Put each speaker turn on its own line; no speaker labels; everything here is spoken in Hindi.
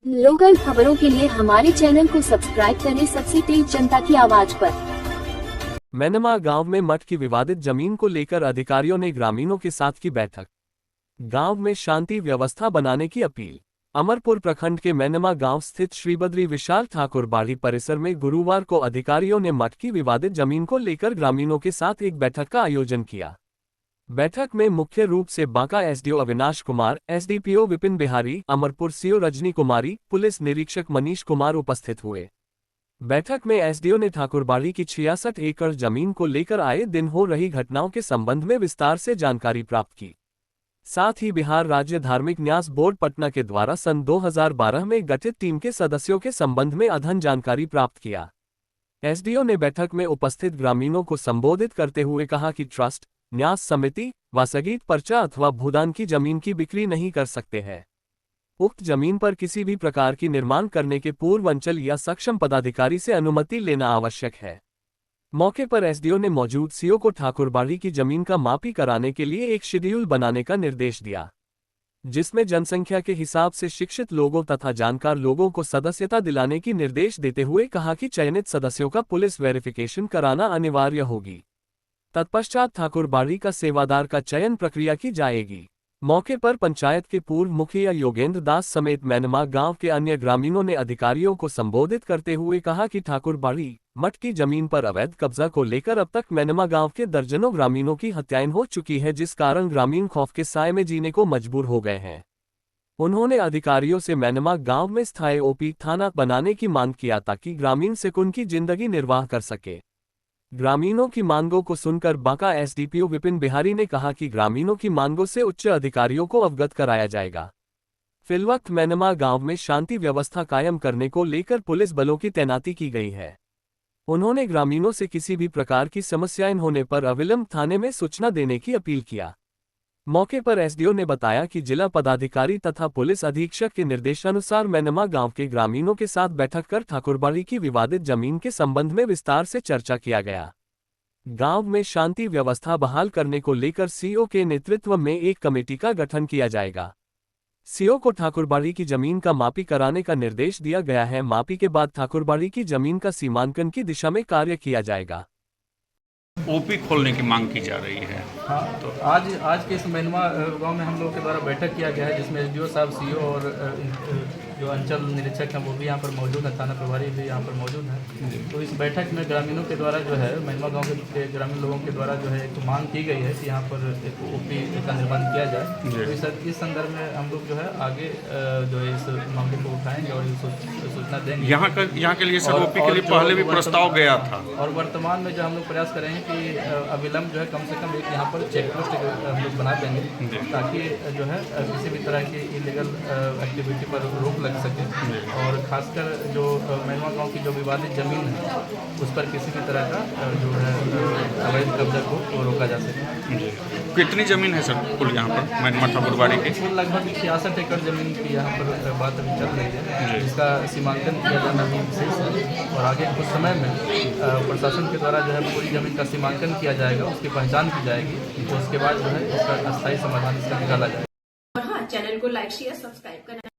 लोकल खबरों के लिए हमारे चैनल को सब्सक्राइब करें, सबसे तेज जनता की आवाज पर।
मैनमा गांव में मठ की विवादित जमीन को लेकर अधिकारियों ने ग्रामीणों के साथ की बैठक। गांव में शांति व्यवस्था बनाने की अपील। अमरपुर प्रखंड के मैनमा गांव स्थित श्रीबद्री विशाल ठाकुर बाड़ी परिसर में गुरुवार को अधिकारियों ने मठ की विवादित जमीन को लेकर ग्रामीणों के साथ एक बैठक का आयोजन किया। बैठक में मुख्य रूप से Banka SDO Avinash Kumar, SDPO Vipin Bihari, Amarpur CO Rajni Kumari, police निरीक्षक मनीष कुमार उपस्थित हुए। बैठक में एसडीओ ने ठाकुरबाड़ी की 66 एकड़ जमीन को लेकर आए दिन हो रही घटनाओं के संबंध में विस्तार से जानकारी प्राप्त की। साथ ही बिहार राज्य धार्मिक न्यास बोर्ड पटना के द्वारा सन 2012 में गठित टीम के सदस्यों के संबंध में अध्ययन जानकारी प्राप्त किया। एसडीओ ने बैठक में उपस्थित ग्रामीणों को संबोधित करते हुए कहा कि ट्रस्ट, न्यास समिति, वासगीत पर्चा अथवा भूदान की जमीन की बिक्री नहीं कर सकते हैं। उक्त जमीन पर किसी भी प्रकार की निर्माण करने के पूर्व अंचल या सक्षम पदाधिकारी से अनुमति लेना आवश्यक है। मौके पर एसडीओ ने मौजूद सीओ को ठाकुरबाड़ी की जमीन का मापी कराने के लिए एक शेड्यूल बनाने का निर्देश दिया, जिसमें जनसंख्या के हिसाब से शिक्षित लोगों तथा जानकार लोगों को सदस्यता दिलाने की निर्देश देते हुए कहा कि चयनित सदस्यों का पुलिस वेरिफिकेशन कराना अनिवार्य होगी। तत्पश्चात ठाकुरबाड़ी का सेवादार का चयन प्रक्रिया की जाएगी। मौके पर पंचायत के पूर्व मुखिया योगेंद्र दास समेत मैनमा गांव के अन्य ग्रामीणों ने अधिकारियों को संबोधित करते हुए कहा कि ठाकुरबाड़ी मठ की जमीन पर अवैध कब्जा को लेकर अब तक मैनमा गांव के दर्जनों ग्रामीणों की हत्याएं हो चुकी है, जिस कारण ग्रामीण खौफ के साए में जीने को मजबूर हो गए हैं। उन्होंने अधिकारियों से मैनमा गांव में स्थायी ओपी थाना बनाने की मांग किया ताकि ग्रामीण सुकून की जिंदगी निर्वाह कर सके। ग्रामीणों की मांगों को सुनकर बांका एसडीपीओ विपिन बिहारी ने कहा कि ग्रामीणों की मांगों से उच्च अधिकारियों को अवगत कराया जाएगा। फिलवक्त मैनमा गांव में शांति व्यवस्था कायम करने को लेकर पुलिस बलों की तैनाती की गई है। उन्होंने ग्रामीणों से किसी भी प्रकार की समस्याएं होने पर अविलंब थाने में सूचना देने की अपील किया। मौके पर एसडीओ ने बताया कि जिला पदाधिकारी तथा पुलिस अधीक्षक के निर्देशानुसार मैनमा गांव के ग्रामीणों के साथ बैठक कर ठाकुरबाड़ी की विवादित जमीन के संबंध में विस्तार से चर्चा किया गया। गांव में शांति व्यवस्था बहाल करने को लेकर सीओ के नेतृत्व में एक कमेटी का गठन किया जाएगा। सीओ को ठाकुरबाड़ी की जमीन का मापी कराने का निर्देश दिया गया है। मापी के बाद ठाकुरबाड़ी की जमीन का सीमांकन की दिशा में कार्य किया जाएगा।
ओपी खोलने की मांग की जा रही है।
हाँ, तो आज के इस मैनमा गांव में हम लोग के द्वारा बैठक किया गया है, जिसमें एसडीओ साहब, सीओ और जो अंचल निरीक्षक हैं वो भी यहाँ पर मौजूद हैं, थाना प्रभारी भी यहाँ पर मौजूद हैं। तो इस बैठक में ग्रामीणों के द्वारा जो है मैनमा गांव के ग्रामीण लोगों के द्वारा जो है एक मांग की गई है कि यहाँ पर एक ओपी का निर्माण किया जाए। तो इस संदर्भ में हम लोग जो है आगे जो है इस मामले को उठाएंगे और सूचना देंगे।
यहाँ के लिए सर ओपी के लिए पहले भी प्रस्ताव गया था
और वर्तमान में जो हम लोग प्रयास करेंगे कि अविलंब जो है कम से कम एक यहाँ पर चेक पोस्ट हम लोग बना देंगे ताकि जो है किसी भी तरह की इलीगल एक्टिविटी पर रोक लग सके और खासकर जो मैनमा गांव की जो विवादित जमीन है उस पर किसी भी तरह का जो है अवैध कब्जा को रोका जा सके।
कितनी जमीन है सर कुल यहाँ पर मैनमा ठाकुरबाड़ी की?
कुल लगभग 66 एकड़ जमीन की यहाँ पर बात अभी चल रही है, जिसका सीमांकन किया जाना भी विशेष है और आगे कुछ समय में प्रशासन के द्वारा जो है पूरी जमीन का सीमांकन किया जाएगा, उसकी पहचान की जाएगी, तो उसके बाद जो है इसका अस्थायी समाधान इसका निकाला जाएगा।
हाँ, चैनल को लाइक शेयर सब्सक्राइब करना।